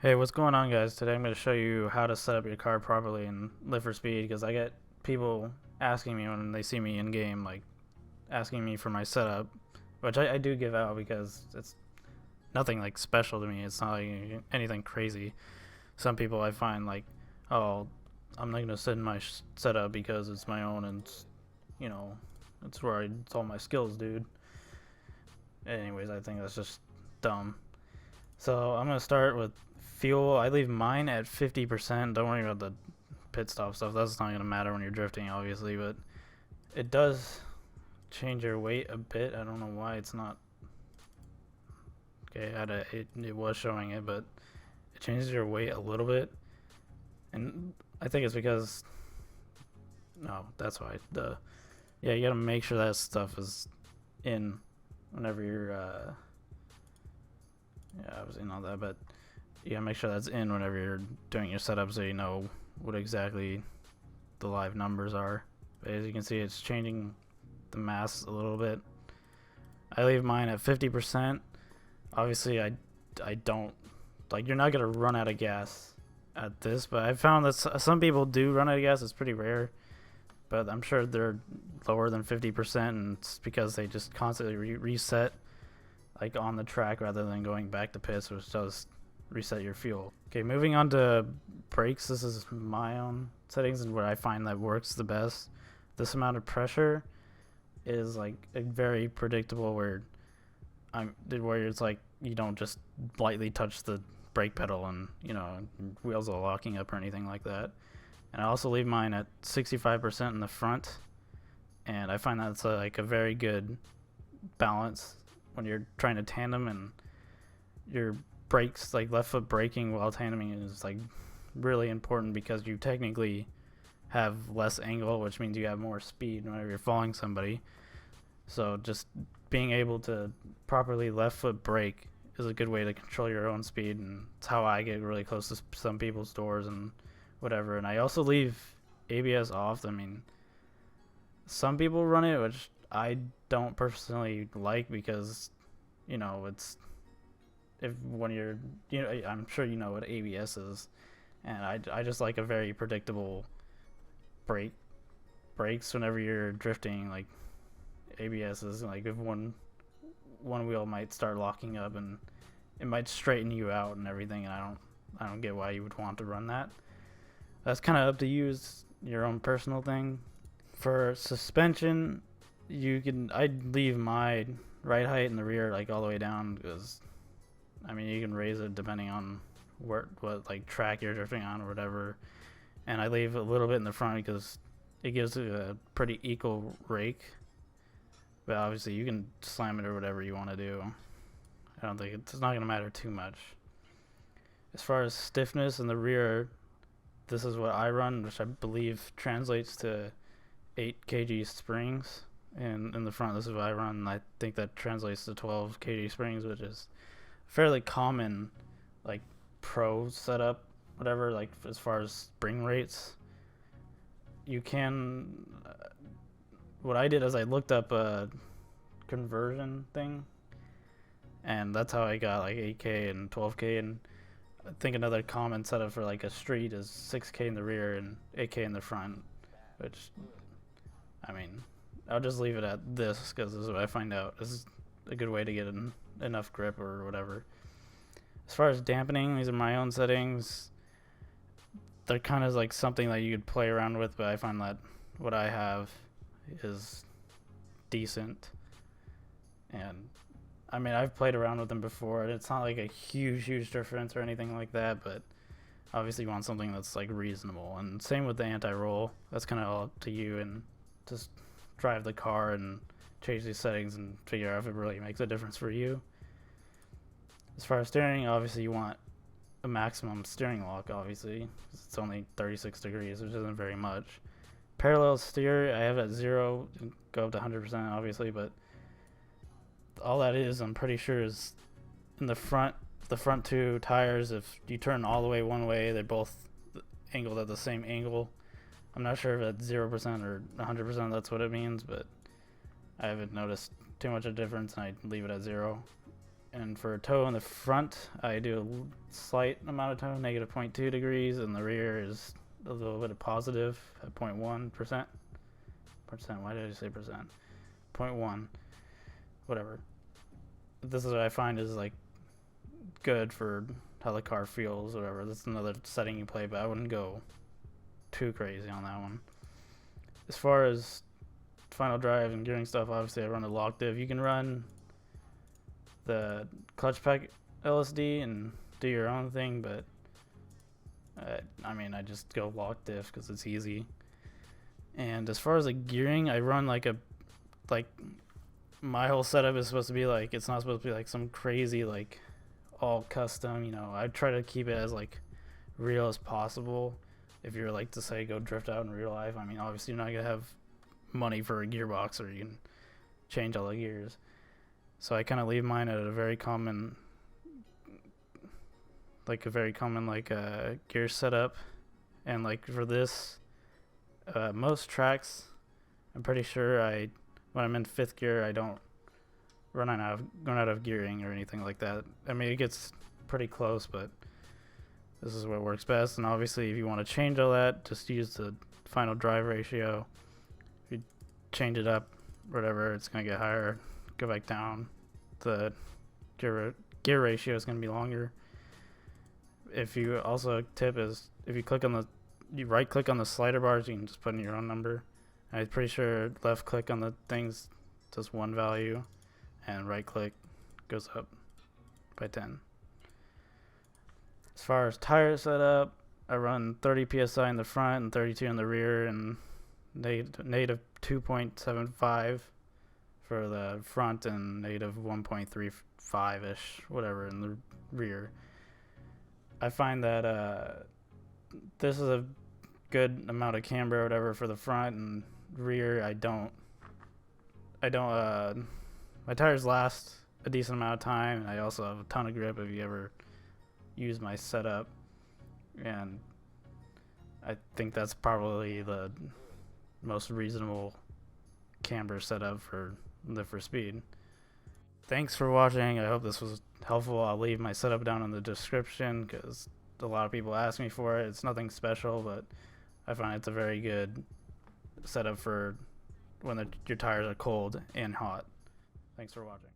Hey, what's going on, guys? Today I'm going to show you how to set up your car properly in Live for Speed, because I get people asking me when they see me in game, like asking me for my setup, which I do give out because it's nothing like special to me. It's not like anything crazy. Some people I find like, oh, I'm not going to send my setup because it's my own and you know, it's where it's all my skills, dude. Anyways, I think that's just dumb. So I'm going to start with fuel. I leave mine at 50%. Don't worry about the pit stop stuff. That's not going to matter when you're drifting, obviously, but it does change your weight a bit. I don't know why it's not. Okay, it was showing it, but it changes your weight a little bit. And I think it's because. No, that's why. Yeah, you got to make sure that stuff is in whenever you're. Yeah, I was in all that, but you gotta make sure that's in whenever you're doing your setup so you know what exactly the live numbers are. But as you can see, it's changing the mass a little bit. I leave mine at 50%. Obviously, I don't, like, you're not gonna run out of gas at this, but I found that some people do run out of gas. It's pretty rare, but I'm sure they're lower than 50%, and it's because they just constantly reset like on the track rather than going back to pits, which does reset your fuel. Okay, moving on to brakes. This is my own settings and where I find that works the best. This amount of pressure is like a very predictable where it's like you don't just lightly touch the brake pedal and wheels are locking up or anything like that. And I also leave mine at 65% in the front, and I find that's like a very good balance when you're trying to tandem, and your brakes, like left foot braking while tandeming, is like really important because you technically have less angle, which means you have more speed whenever you're following somebody. So just being able to properly left foot brake is a good way to control your own speed, and it's how I get really close to some people's doors and whatever. And I also leave ABS off. I mean, some people run it, which I don't personally like because, it's if when you're, I'm sure you know what ABS is, and I just like a very predictable brakes whenever you're drifting. Like ABS is like if one wheel might start locking up and it might straighten you out and everything, and I don't get why you would want to run that. That's kind of up to you, it's your own personal thing. For suspension, I'd leave my ride height in the rear like all the way down, because I mean you can raise it depending on what like track you're drifting on or whatever, and I leave a little bit in the front because it gives it a pretty equal rake, but obviously you can slam it or whatever you want to do. I don't think it's not going to matter too much. As far as stiffness in the rear, this is what I run, which I believe translates to 8 kg springs, and in the front this is what I run, and I think that translates to 12 kg springs, which is fairly common, like pro setup, whatever, like as far as spring rates. You can what I did is I looked up a conversion thing, and that's how I got like 8k and 12k. And I think another common setup for like a street is 6k in the rear and 8k in the front, which, I mean, I'll just leave it at this because this is what I find out. This is a good way to get enough grip or whatever. As far as dampening, these are my own settings. They're kind of like something that you could play around with, but I find that what I have is decent. And I mean, I've played around with them before, and it's not like a huge difference or anything like that, but obviously you want something that's like reasonable. And same with the anti-roll. That's kind of all up to you, and just drive the car and change these settings and figure out if it really makes a difference for you. As far as steering, obviously you want a maximum steering lock, obviously. It's only 36 degrees, which isn't very much. Parallel steer, I have at 0, go up to 100% obviously, but all that is, I'm pretty sure, is in the front two tires. If you turn all the way one way, they're both angled at the same angle. I'm not sure if at 0% or 100% that's what it means, but I haven't noticed too much of a difference, and I leave it at 0. And for toe in the front, I do a slight amount of toe, negative 0.2 degrees, and the rear is a little bit of positive at 0.1%. Why did I say percent? 0.1, whatever. This is what I find is like good for how the car feels, or whatever. That's another setting you play, but I wouldn't go too crazy on that one. As far as final drive and gearing stuff, obviously I run the lock div. You can run the clutch pack LSD and do your own thing, but I mean, I just go lock diff because it's easy. And as far as the gearing, I run like my whole setup is supposed to be like, it's not supposed to be like some crazy like all custom, you know. I try to keep it as like real as possible. If you're like to say go drift out in real life, I mean, obviously you're not gonna have money for a gearbox or you can change all the gears. So I kind of leave mine at a very common gear setup. And like for this, most tracks, I'm pretty sure when I'm in 5th gear, I don't run out of gearing or anything like that. I mean, it gets pretty close, but this is what works best. And obviously, if you want to change all that, just use the final drive ratio. If you change it up, whatever, it's gonna get higher. Go back down. The gear ratio is gonna be longer. If you also tip is if you right click on the slider bars, you can just put in your own number. I'm pretty sure left click on the things does 1 value, and right click goes up by 10. As far as tire setup, I run 30 psi in the front and 32 in the rear, and native 2.75 for the front and native 1.35-ish, whatever, in the rear. I find that this is a good amount of camber or whatever for the front, and rear my tires last a decent amount of time, and I also have a ton of grip if you ever use my setup, and I think that's probably the most reasonable camber setup for Live for Speed. Thanks for watching. I hope this was helpful. I'll leave my setup down in the description because a lot of people ask me for it. It's nothing special, but I find it's a very good setup for when your tires are cold and hot. Thanks for watching.